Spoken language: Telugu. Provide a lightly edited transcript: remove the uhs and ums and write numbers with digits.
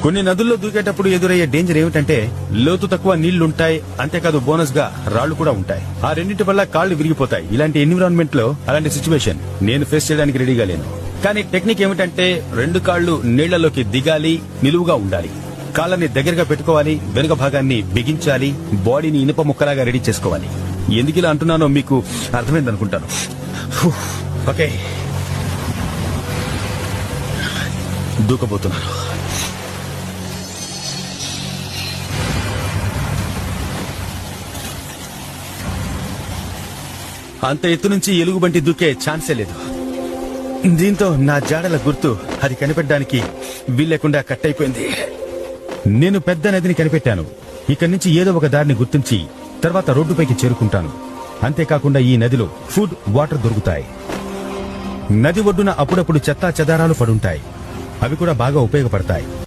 కొన్ని నదుల్లో దూకేటప్పుడు ఎదురయ్యే డేంజర్ ఏమిటంటే లోతు తక్కువ నీళ్లుంటాయి, అంతేకాదు బోనస్ గా రాళ్లు కూడా ఉంటాయి. ఆ రెండింటి వల్ల కాళ్లు విరిగిపోతాయి. ఇలాంటి ఎన్విరాన్మెంట్ లో అలాంటి సిచ్యువేషన్ నేను ఫేస్ చేయడానికి రెడీగా లేను. కానీ టెక్నిక్ ఏమిటంటే 2 కాళ్లు నీళ్లలోకి దిగాలి, నిలువుగా ఉండాలి, కాళ్ళని దగ్గరగా పెట్టుకోవాలి, వెనుక భాగాన్ని బిగించాలి, బాడీని ఇనుప ముక్కలాగా రెడీ చేసుకోవాలి. ఎందుకు ఇలా అంటున్నానో మీకు అర్థమైందనుకుంటాను. ఓకే, దూకబోతున్నాను. అంత ఎత్తు నుంచి ఎలుగుబంటి దూకే ఛాన్సే లేదు. దీంతో నా జాడల గుర్తు అది కనిపెట్టడానికి వీల్లేకుండా కట్ అయిపోయింది. నేను పెద్ద నదిని కనిపెట్టాను. ఇక్కడి నుంచి ఏదో ఒక దారిని గుర్తించి తర్వాత రోడ్డుపైకి చేరుకుంటాను. అంతేకాకుండా ఈ నదిలో ఫుడ్, వాటర్ దొరుకుతాయి. నది ఒడ్డున అప్పుడప్పుడు చెత్తా చెదారాలు పడుంటాయి. అవి కూడా బాగా ఉపయోగపడతాయి.